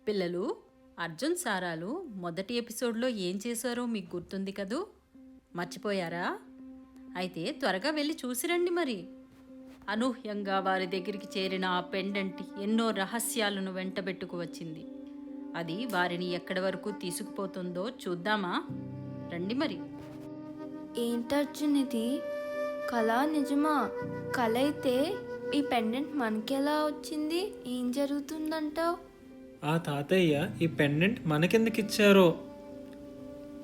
పిల్లలు, అర్జున్ సారాలు మొదటి ఎపిసోడ్లో ఏం చేశారో మీకు గుర్తుంది కదూ? మర్చిపోయారా? అయితే త్వరగా వెళ్ళి చూసిరండి మరి. అనూహ్యంగా వారి దగ్గరికి చేరిన ఆ పెండెంట్ ఎన్నో రహస్యాలను వెంటబెట్టుకు వచ్చింది. అది వారిని ఎక్కడి వరకు తీసుకుపోతుందో చూద్దామా? రండి మరి. ఏంటర్జున్ ఇది? కళ నిజమా? కళ అయితే ఈ పెండెంట్ మనకెలా వచ్చింది? ఏం జరుగుతుందంటావు? ఆ తాతయ్య ఈ పెండెంట్ మనకెందుకిచ్చారో?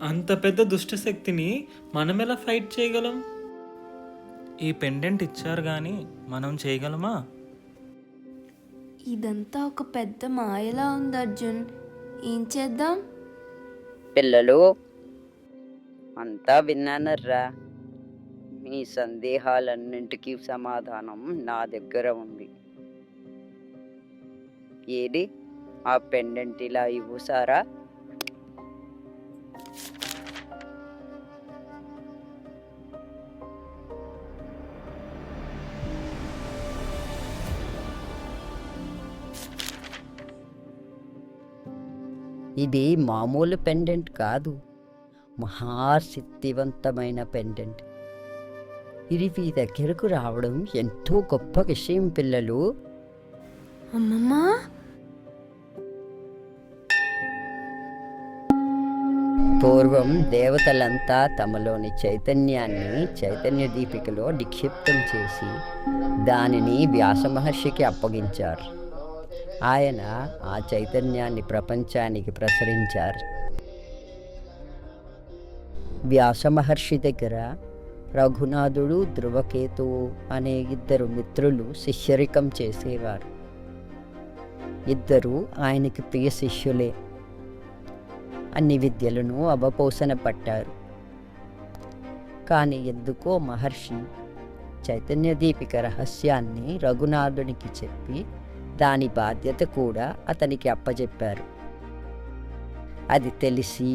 అంత పెద్ద దుష్టశక్తిని మనం ఎలా ఫైట్ చేయగలం? ఈ పెండెంట్ ఇచ్చారు కానీ మనం చేయగలమా? ఇదంతా ఒక పెద్ద మాయలా ఉంది అర్జున్. ఏం చేద్దాం? పిల్లలు, అంతా విన్నానర్రా. మీ సందేహాలన్నింటికీ సమాధానం నా దగ్గర ఉంది. ఏది ఆ పెండెంట్ ఇలా ఇవ్వు సారా. ఇది మామూలు పెండెంట్ కాదు, మహాశక్తివంతమైన పెండెంట్. ఇది మీ దగ్గరకు రావడం ఎంతో గొప్ప విషయం పిల్లలు. అమ్మమ్మా, పూర్వం దేవతలంతా తమలోని చైతన్యాన్ని చైతన్య దీపికలో నిక్షిప్తం చేసి దానిని వ్యాస మహర్షికి అప్పగించారు. ఆయన ఆ చైతన్యాన్ని ప్రపంచానికి ప్రసరించారు. వ్యాస మహర్షి దగ్గర రఘునాథుడు, ధ్రువకేతువు అనే ఇద్దరు మిత్రులు శిష్యరికం చేసేవారు. ఇద్దరు ఆయనకి ప్రియ శిష్యులే. అన్ని విద్యలను అవపోసన పట్టారు. కానీ ఎందుకో మహర్షి చైతన్య దీపిక రహస్యాన్ని రఘునాథునికి చెప్పి దాని బాధ్యత కూడా అతనికి అప్పచెప్పారు. అది తెలిసి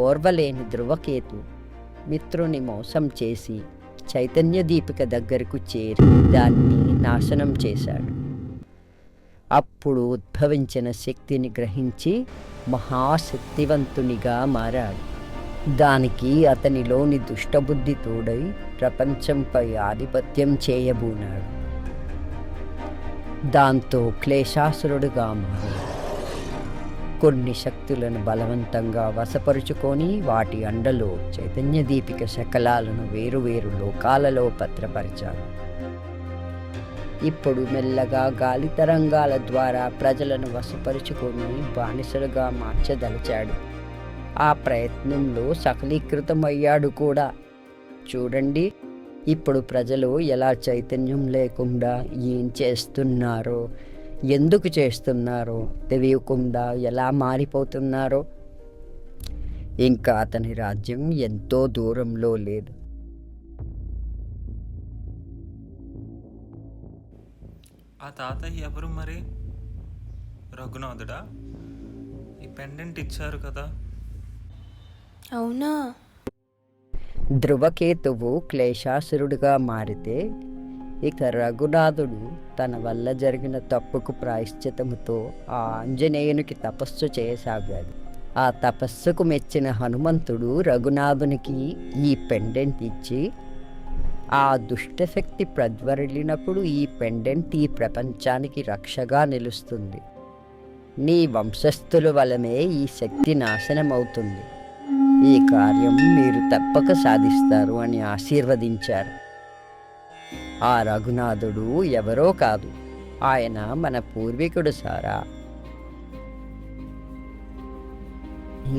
ఓర్వలేని ధ్రువకేతు మిత్రుని మోసం చేసి చైతన్య దీపిక దగ్గరకు చేరి దాన్ని నాశనం చేశాడు. అప్పుడు ఉద్భవించిన శక్తిని గ్రహించి మహాశక్తివంతునిగా మారాడు. దానికి అతనిలోని దుష్టబుద్ధి తోడై ప్రపంచంపై ఆధిపత్యం చేయబూనాడు. దాంతో క్లేశాసురుడుగా మారాడు. కొన్ని శక్తులను బలవంతంగా వశపరుచుకొని వాటి అండలో చైతన్య దీపిక శకలాలను వేరువేరు లోకాలలో భద్రపరిచాడు. ఇప్పుడు మెల్లగా గాలి తరంగాల ద్వారా ప్రజలను వశపరుచుకొని బానిసలుగా మార్చదలిచాడు. ఆ ప్రయత్నంలో సఫలీకృతమయ్యాడు కూడా. చూడండి, ఇప్పుడు ప్రజలు ఎలా చైతన్యం లేకుండా ఏం చేస్తున్నారో, ఎందుకు చేస్తున్నారో తెలియకుండా ఎలా మారిపోతున్నారో. ఇంకా అతని రాజ్యం ఎంతో దూరంలో లేదు. ఆ తాతయ్య ఎవరు మరి? రఘునాథుడా? ఈ పెండెంట్ ఇచ్చారు కదా? అవునా? ధ్రువకేతువు క్లేశాసురుడిగా మారితే ఇక రఘునాథుడు తన వల్ల జరిగిన తప్పుకు ప్రాయశ్చితముతో ఆ ఆంజనేయునికి తపస్సు చేయసాగాడు. ఆ తపస్సుకు మెచ్చిన హనుమంతుడు రఘునాథునికి ఈ పెండెంట్ ఇచ్చి, ఆ దుష్టశక్తి ప్రజ్వరిల్లినప్పుడు ఈ పెండెంట్ ఈ ప్రపంచానికి రక్షగా నిలుస్తుంది. నీ వంశస్థుల వలనే ఈ శక్తి నాశనమవుతుంది. ఈ కార్యం మీరు తప్పక సాధిస్తారు అని ఆశీర్వదించారు. ఆ రఘునాథుడు ఎవరో కాదు, ఆయన మన పూర్వీకుడు సారా.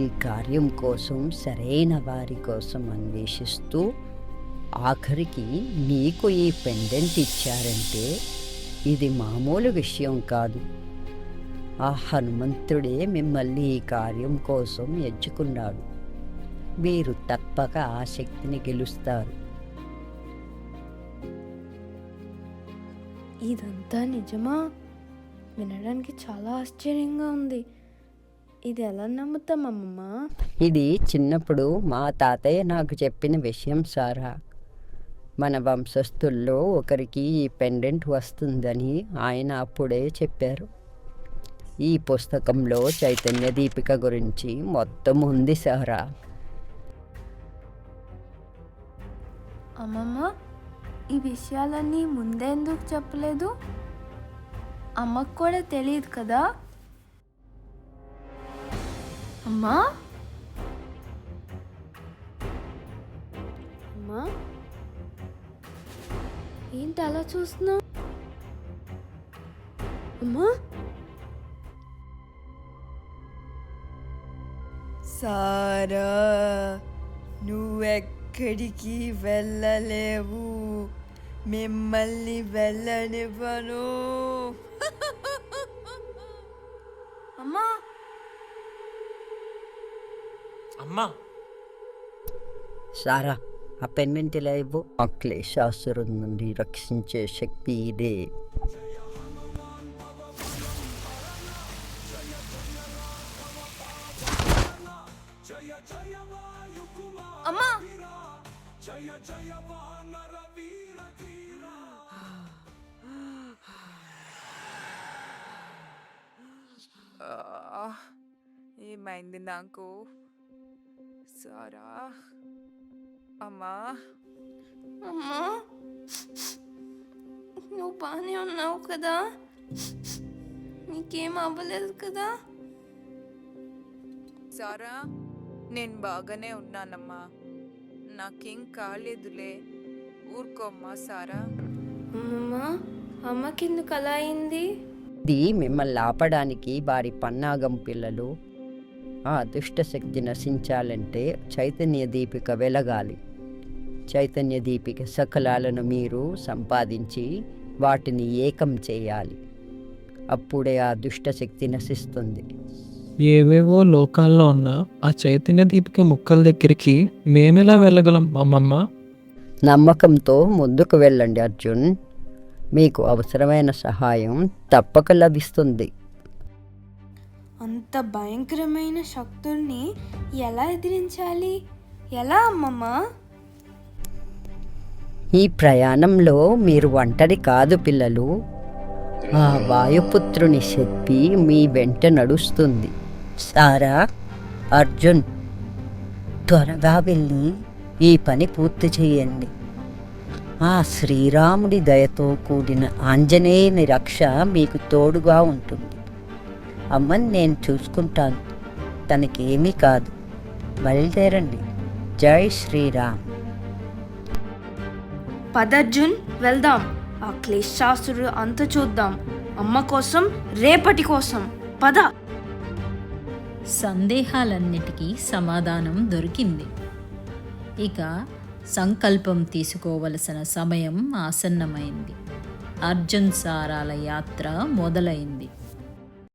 ఈ కార్యం కోసం సరైన వారి కోసం అన్వేషిస్తూ ఆఖరికి నీకు ఈ పెండెంట్ ఇచ్చారంటే ఇది మామూలు విషయం కాదు. ఆ హనుమంతుడే మిమ్మల్ని ఈ కార్యం కోసం ఎంచుకున్నాడు. మీరు తప్పక ఆ శక్తిని గెలుస్తారు. ఇదంతా నిజమా? వినడానికి చాలా ఆశ్చర్యంగా ఉంది. ఇది ఎలా నమ్ముతామమ్మా? ఇది చిన్నప్పుడు మా తాతయ్య నాకు చెప్పిన విషయం సారా. మన వంశస్థుల్లో ఒకరికి ఈ పెండెంట్ వస్తుందని ఆయన అప్పుడే చెప్పారు. ఈ పుస్తకంలో చైతన్య దీపిక గురించి మొత్తం ఉంది సారా. అమ్మమ్మ, ఈ విషయాలన్నీ ముందే ఎందుకు చెప్పలేదు? అమ్మకు కూడా తెలియదు కదా? అమ్మా, అమ్మా, ఏంటి అలా చూస్తున్నావు? అమ్మా, సారా, నువ్వెక్కడికి వెళ్ళలేవు, మిమ్మల్ని వెళ్ళనివ్వను. అమ్మా, అమ్మా, సారా, ఆ పెన్నెంట్ ఇలా ఇవ్వు. ఆ క్లేశాసురుడి నుండి రక్షించే శక్తి ఇదే. అమ్మా, ఏమైంది నాకు? సారా, అమ్మా, అమ్మా, నువ్వు బాగానే ఉన్నావు కదా? నీకేం అవ్వలేదు కదా? సారా, నేను బాగానే ఉన్నానమ్మా, నాకేం కాలేదులే, ఊరుకోమ్మా సారా. అమ్మమ్మ, అమ్మకెందుకు అలా అయింది? ఇది మిమ్మల్ని ఆపడానికి వారి పన్నాగం పిల్లలు. ఆ దుష్టశక్తి నశించాలంటే చైతన్య దీపిక వెలగాలి. చైతన్య దీపిక శకలాలను మీరు సంపాదించి వాటిని ఏకం చేయాలి. అప్పుడే ఆ దుష్టశక్తి నశిస్తుంది. ఏవేవో లోకాల్లో ఉన్న ఆ చైతన్య దీపిక ముక్కల దగ్గరికి మేమెలా వెళ్ళగలం అమ్మమ్మ? నమ్మకంతో ముందుకు వెళ్ళండి అర్జున్. మీకు అవసరమైన సహాయం తప్పక లభిస్తుంది. అంత భయంకరమైన శక్తుల్ని ఎలా ఎదిరించాలి? ఎలా అమ్మమ్మ? ఈ ప్రయాణంలో మీరు ఒంటరి కాదు పిల్లలు. ఆ వాయుపుత్రుని శక్తి మీ వెంట నడుస్తుంది. సారా, అర్జున్, త్వరగా వెళ్ళి ఈ పని పూర్తి చేయండి. ఆ శ్రీరాముడి దయతో కూడిన ఆంజనేయుని రక్ష మీకు తోడుగా ఉంటుంది. అమ్మని నేను చూసుకుంటాను, తనకేమీ కాదు. బయలుదేరండి. జై శ్రీరామ్. పదర్జున్, వెళ్దాం. ఆ క్లేశాసురుడు అంత చూద్దాం. అమ్మ కోసం, రేపటి కోసం. పద. సందేహాలన్నిటికీ సమాధానం దొరికింది. ఇక సంకల్పం తీసుకోవలసిన సమయం ఆసన్నమైంది. అర్జున్ సారాల యాత్ర మొదలైంది.